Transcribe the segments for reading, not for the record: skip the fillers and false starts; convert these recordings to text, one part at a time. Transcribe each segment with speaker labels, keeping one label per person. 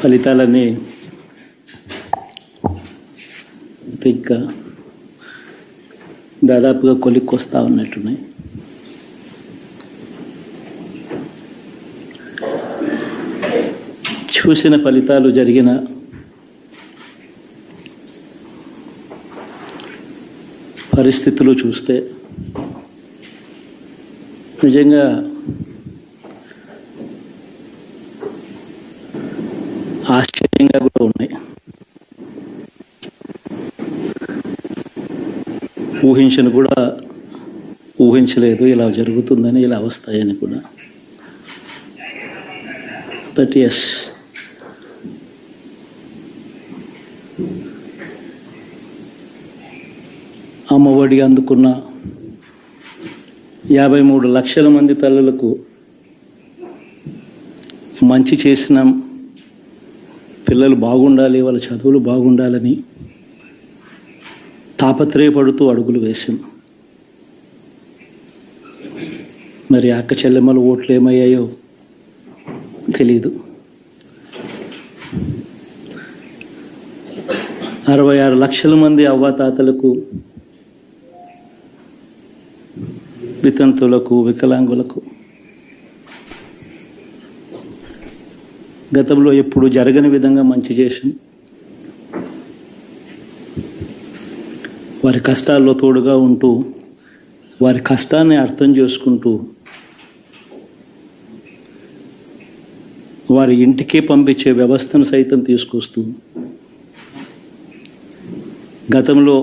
Speaker 1: ఫలితాలన్నీ ఇంకా దాదాపుగా కొలిక్కొస్తా ఉన్నట్టున్నాయి. చూసిన ఫలితాలు జరిగిన పరిస్థితులు చూస్తే నిజంగా ఆశ్చర్యంగా కూడా ఉన్నాయి. ఊహించలేదు ఇలా జరుగుతుందని, ఇలా వస్తాయని కూడా. బట్ ఎస్, అమ్మఒడి అందుకున్న 53 లక్షల మంది తల్లులకు మంచి చేసినాం, పిల్లలు బాగుండాలి, వాళ్ళ చదువులు బాగుండాలని తాపత్రయపడుతూ అడుగులు వేసాం. మరి అక్క చెల్లెమ్మల ఓట్లు ఏమయ్యాయో తెలీదు. 66 లక్షల మంది అవ్వాతాతలకు, వితంతులకు, వికలాంగులకు గతంలో ఎప్పుడు జరగని విధంగా మంచి చేసాం. వారి కష్టాల్లో తోడుగా ఉంటూ, వారి కష్టాన్ని అర్థం చేసుకుంటూ, వారి ఇంటికే పంపించే వ్యవస్థను సైతం తీసుకొస్తూ, గతంలో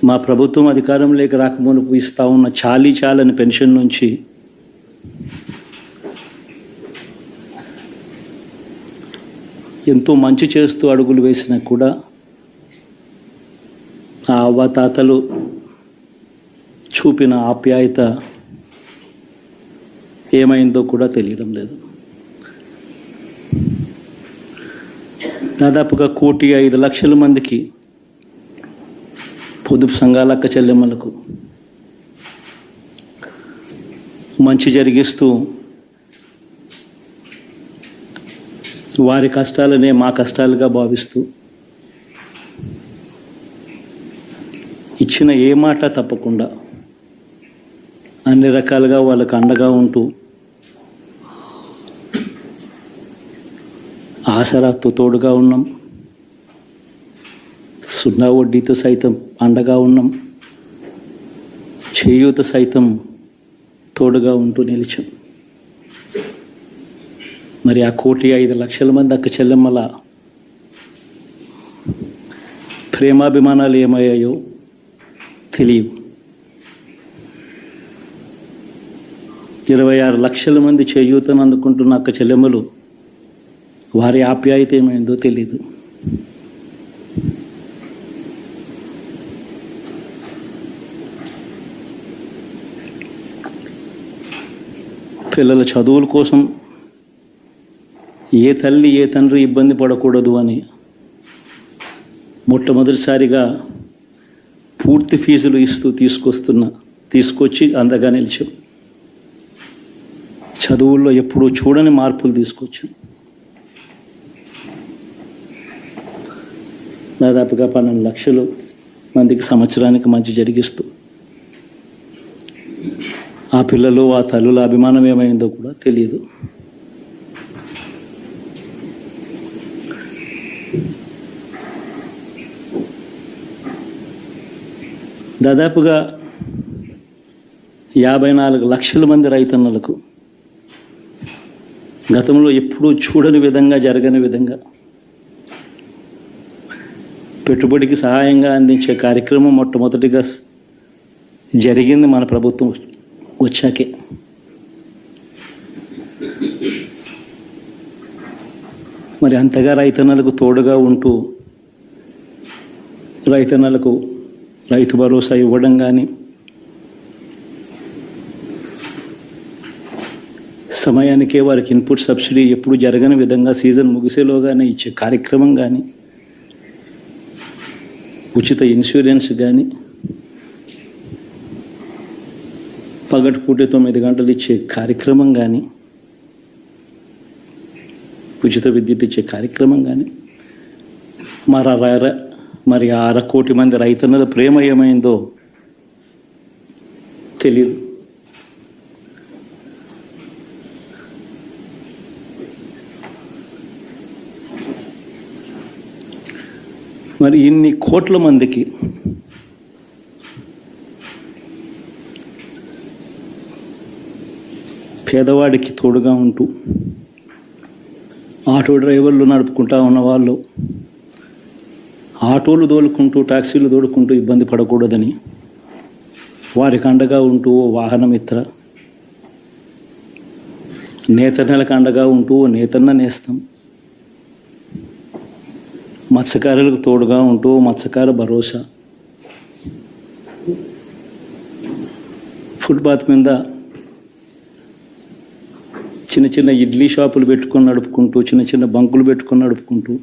Speaker 1: మా ప్రభుత్వం అధికారంలోకి రాకమునుపు ఇస్తూ ఉన్న చాలని పెన్షన్ నుంచి ఎంతో మంచి చేస్తూ అడుగులు వేసినా కూడా ఆ అవ్వాతాతలు చూపిన ఆప్యాయత ఏమైందో కూడా తెలియడం లేదు. దాదాపుగా 1,05,00,000 మందికి పొదుపు సంఘాల అక్క చెల్లెమ్మలకు మంచి జరిగిస్తూ, వారి కష్టాలనే మా కష్టాలుగా భావిస్తూ, ఇచ్చిన ఏ మాట తప్పకుండా అన్ని రకాలుగా వాళ్ళకు అండగా ఉంటూ, ఆసరాతో తోడుగా ఉన్నాం, 0 వడ్డీతో సైతం అండగా ఉన్నాం, చేయూత సైతం తోడుగా ఉంటూ నిలిచాం. మరి ఆ 1,05,00,000 మంది అక్క చెల్లెమ్మల ప్రేమాభిమానాలు ఏమయ్యాయో తెలియవు. 26 లక్షల మంది చేయూతను అందుకుంటున్న అక్క చెల్లెమ్మలు, వారి ఆప్యాయత ఏమైందో తెలీదు. పిల్లల చదువుల కోసం ఏ తల్లి ఏ తండ్రి ఇబ్బంది పడకూడదు అని మొట్టమొదటిసారిగా పూర్తి ఫీజులు ఇస్తూ తీసుకొచ్చి అందగా నిలిచాం. చదువుల్లో ఎప్పుడూ చూడని మార్పులు తీసుకొచ్చాం. దాదాపుగా 12 లక్షల మందికి సంవత్సరానికి మంచి జరిగిస్తూ, ఆ పిల్లలు ఆ తల్లుల అభిమానం ఏమైందో కూడా తెలియదు. దాదాపుగా 54 లక్షల మంది రైతన్నలకు గతంలో ఎప్పుడూ చూడని విధంగా, జరగని విధంగా పెట్టుబడికి సహాయంగా అందించే కార్యక్రమం మొట్టమొదటిగా జరిగింది మన ప్రభుత్వం వచ్చాకే. మరి అంతగా రైతన్నలకు తోడుగా ఉంటూ, రైతన్నలకు రైతు భరోసా ఇవ్వడం కానీ, సమయానికే వారికి ఇన్పుట్ సబ్సిడీ ఎప్పుడు జరగని విధంగా సీజన్ ముగిసేలోగానే ఇచ్చే కార్యక్రమం కానీ, ఉచిత ఇన్సూరెన్స్ కానీ, పగటిపూట 9 గంటలు ఇచ్చే కార్యక్రమం కానీ, ఉచిత విద్యుత్ ఇచ్చే కార్యక్రమం కానీ, మరి 1/2 కోటి మంది రైతన్నల ప్రేమ ఏమైందో తెలియదు. మరి ఇన్ని కోట్ల మందికి పేదవాడికి తోడుగా ఉంటూ ఆటో డ్రైవర్లు నడుపుకుంటా ఉన్న వాళ్ళు ఆటోలు తోలుకుంటూ టాక్సీలు తోలుకుంటూ ఇబ్బంది పడకూడదని వారికి అండగా ఉంటూ వాహనమిత్ర, నేతన్నలకు అండగా ఉంటూ నేతన్న నేస్తం, మత్స్యకారులకు తోడుగా ఉంటూ మత్స్యకార భరోసా, ఫుట్పాత్ మీద చిన్న చిన్న ఇడ్లీ షాపులు పెట్టుకొని నడుపుకుంటూ, చిన్న చిన్న బంకులు పెట్టుకొని నడుపుకుంటూ,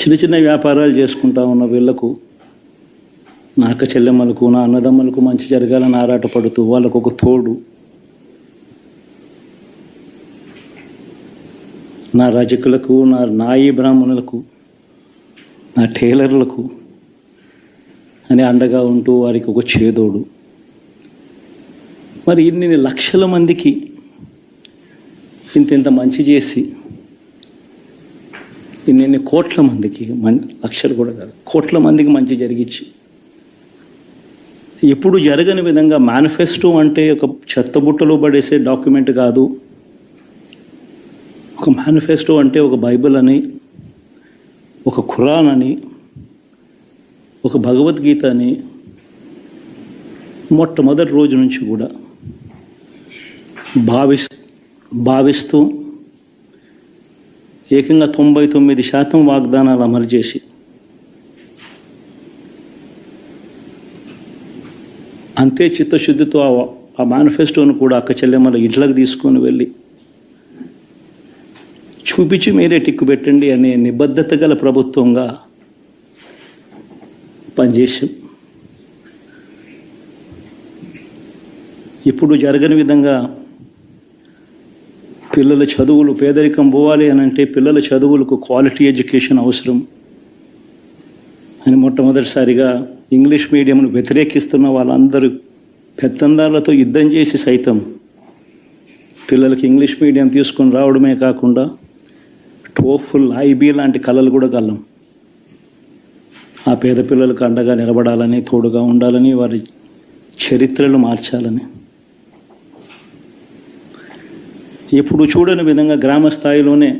Speaker 1: చిన్న చిన్న వ్యాపారాలు చేసుకుంటా ఉన్న వీళ్లకు, నా అక్క చెల్లెమ్మలకు, నా అన్నదమ్మలకు మంచి జరగాలని ఆరాటపడుతూ వాళ్ళకు ఒక తోడు, నా రజకులకు, నా నాయి బ్రాహ్మణులకు, నా టైలర్లకు అని అండగా ఉంటూ వారికి ఒక చేదోడు. మరి ఇన్ని లక్షల మందికి ఇంత మంచి చేసి, ఇన్ని కోట్ల మందికి, లక్షలు కూడా కాదు, కోట్ల మందికి మంచి జరిగించి, ఎప్పుడు జరగని విధంగా మేనిఫెస్టో అంటే ఒక చెత్తబుట్టలో పడేసే డాక్యుమెంట్ కాదు. ఒక మేనిఫెస్టో అంటే ఒక బైబిల్ అని, ఒక ఖురాన్ అని, ఒక భగవద్గీత అని మొట్టమొదటి రోజు నుంచి కూడా భావిస్తూ ఏకంగా 99% వాగ్దానాలు అమలు చేసి, అంతే చిత్తశుద్ధితో ఆ మేనిఫెస్టోను కూడా అక్క చెల్లెమ్మల ఇంట్లోకి తీసుకొని వెళ్ళి చూపించి మీరే టిక్కు పెట్టండి అనే నిబద్ధత గల ప్రభుత్వంగా పనిచేసాం. ఇప్పుడు జరగని విధంగా పిల్లల చదువులు, పేదరికం పోవాలి అని అంటే పిల్లల చదువులకు క్వాలిటీ ఎడ్యుకేషన్ అవసరం అని మొట్టమొదటిసారిగా ఇంగ్లీష్ మీడియంను వ్యతిరేకిస్తున్న వాళ్ళందరూ పెత్తందారులతో యుద్ధం చేసి సైతం పిల్లలకి ఇంగ్లీష్ మీడియం తీసుకొని రావడమే కాకుండా టోఫుల్, ఐబీ లాంటి కళలు కూడా కలం. ఆ పేద పిల్లలకు అండగా నిలబడాలని, తోడుగా ఉండాలని, వారి చరిత్రలు మార్చాలని, ఎప్పుడు చూడని విధంగా గ్రామ స్థాయిలోనే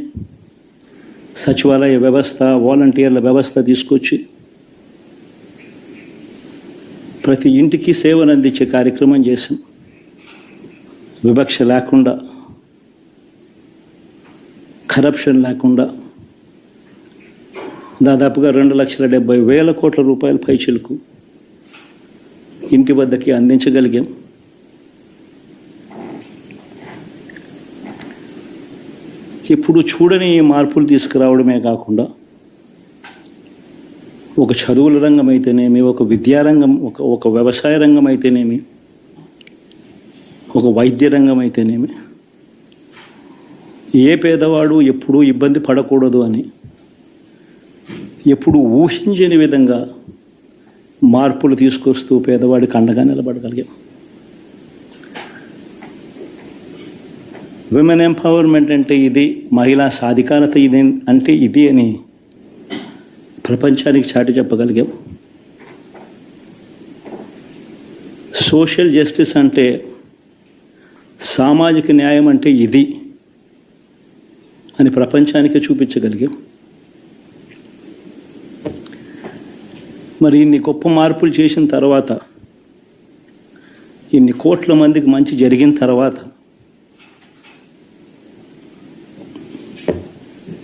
Speaker 1: సచివాలయ వ్యవస్థ, వాలంటీర్ల వ్యవస్థ తీసుకొచ్చి ప్రతి ఇంటికి సేవను అందించే కార్యక్రమం చేశాం. వివక్ష లేకుండా, కరప్షన్ లేకుండా దాదాపుగా 2,70,000 కోట్ల రూపాయల పైచిలకు ఇంటి వద్దకి అందించగలిగాం. ఇప్పుడు చూడని మార్పులు తీసుకురావడమే కాకుండా ఒక చదువుల రంగం అయితేనేమి, ఒక విద్యారంగం, ఒక వ్యవసాయ రంగం అయితేనేమి, ఒక వైద్య రంగం అయితేనేమి, ఏ పేదవాడు ఎప్పుడూ ఇబ్బంది పడకూడదు అని ఎప్పుడు ఊహించని విధంగా మార్పులు తీసుకొస్తూ పేదవాడికి అండగా నిలబడగలిగాం. విమెన్ ఎంపవర్మెంట్ అంటే ఇది, మహిళా సాధికారత ఇది అంటే ఇది అని ప్రపంచానికి చాటి చెప్పగలిగాం. సోషల్ జస్టిస్ అంటే, సామాజిక న్యాయం అంటే ఇది అని ప్రపంచానికి చూపించగలిగాం. మరి ఇన్ని గొప్ప మార్పులు చేసిన తర్వాత, ఇన్ని కోట్ల మందికి మంచి జరిగిన తర్వాత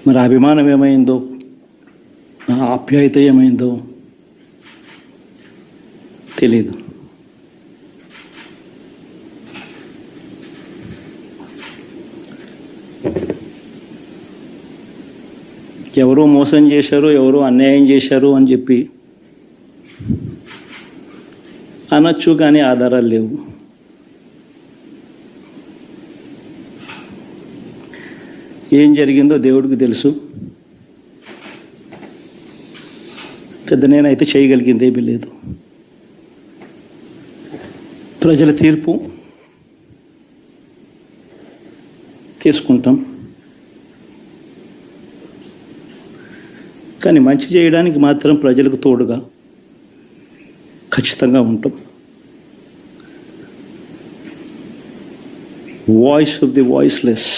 Speaker 1: మరి అభిమానం ఏమైందో, ఆప్యాయత ఏమైందో తెలీదు. ఎవరో మోసం చేశారు, ఎవరో అన్యాయం చేశారు అని చెప్పి అనొచ్చు, కానీ ఆధారాలు లేవు. ఏం జరిగిందో దేవుడికి తెలుసు. పెద్ద నేనైతే చేయగలిగింది ఏమీ లేదు. ప్రజల తీర్పు తీసుకుంటాం, కానీ మంచి చేయడానికి మాత్రం ప్రజలకు తోడుగా ఖచ్చితంగా ఉంటాం. వాయిస్ ఆఫ్ ది వాయిస్లెస్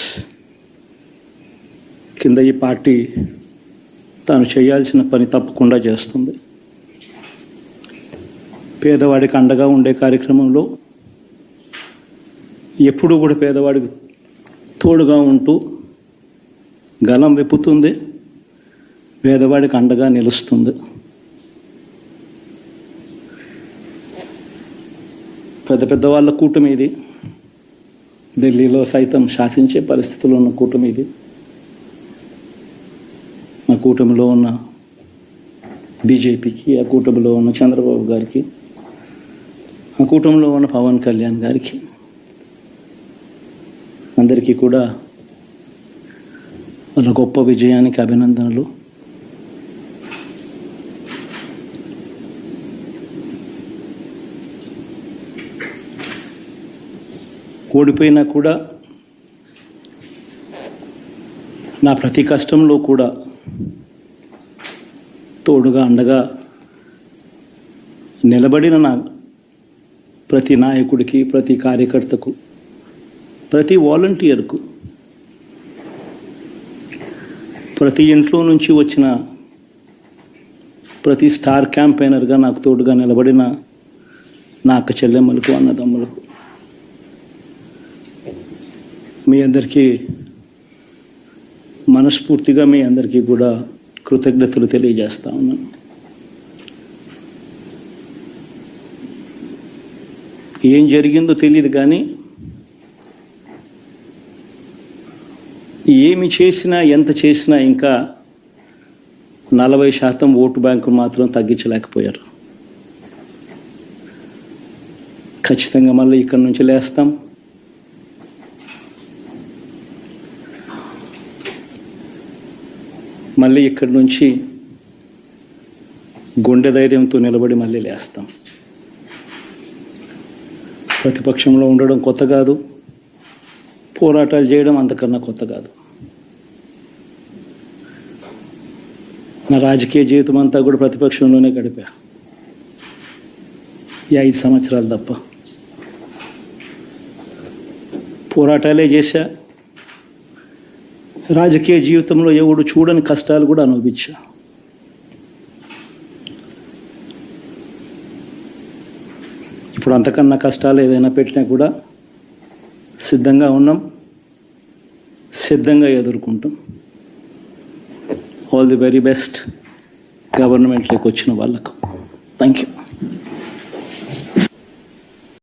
Speaker 1: కింద ఈ పార్టీ తాను చేయాల్సిన పని తప్పకుండా చేస్తుంది. పేదవాడికి అండగా ఉండే కార్యక్రమంలో ఎప్పుడూ కూడా పేదవాడికి తోడుగా ఉంటూ గలం విప్పుతుంది, పేదవాడికి అండగా నిలుస్తుంది. పెద్ద పెద్ద వాళ్ళ కూటమి ఇది, ఢిల్లీలో సైతం శాసించే పరిస్థితుల్లో ఉన్న కూటమి ఇది. ఆ కూటమిలో ఉన్న బీజేపీకి, ఆ కూటమిలో ఉన్న చంద్రబాబు గారికి, ఆ కూటమిలో ఉన్న పవన్ కళ్యాణ్ గారికి, అందరికీ కూడా వాళ్ళ గొప్ప విజయానికి అభినందనలు. ఓడిపోయినా కూడా నా ప్రతి కష్టంలో కూడా తోడుగా అండగా నిలబడిన నా ప్రతి నాయకుడికి, ప్రతి కార్యకర్తకు, ప్రతి వాలంటీర్కు, ప్రతి ఇంట్లో నుంచి వచ్చిన ప్రతి స్టార్ క్యాంపెయినర్గా నాకు తోడుగా నిలబడిన నా అక్క చెల్లెమ్మలకు, అన్నదమ్ములకు, మీ అందరికీ మనస్ఫూర్తిగా మీ అందరికీ కూడా కృతజ్ఞతలు తెలియజేస్తా ఉన్నాను. ఏం జరిగిందో తెలియదు, కానీ ఏమి చేసినా, ఎంత చేసినా ఇంకా 40% ఓటు బ్యాంకు మాత్రం తగ్గించలేకపోయారు. ఖచ్చితంగా మళ్ళీ ఇక్కడి నుంచి లేస్తాం. మళ్ళీ ఇక్కడి నుంచి గుండె ధైర్యంతో నిలబడి మళ్ళీ లేస్తాం. ప్రతిపక్షంలో ఉండడం కొత్త కాదు, పోరాటాలు చేయడం అంతకన్నా కొత్త కాదు. నా రాజకీయ జీవితం అంతా కూడా ప్రతిపక్షంలోనే గడిపా, ఈ 5 సంవత్సరాలు తప్ప. పోరాటాలే చేశా. రాజకీయ జీవితంలో ఎవడు చూడని కష్టాలు కూడా అనుభవించా. ఇప్పుడు అంతకన్నా కష్టాలు ఏదైనా పెట్టినా కూడా సిద్ధంగా ఉన్నాం, సిద్ధంగా ఎదుర్కొంటాం. ఆల్ ది వెరీ బెస్ట్ గవర్నమెంట్లోకి వచ్చిన వాళ్ళకు. Thank you.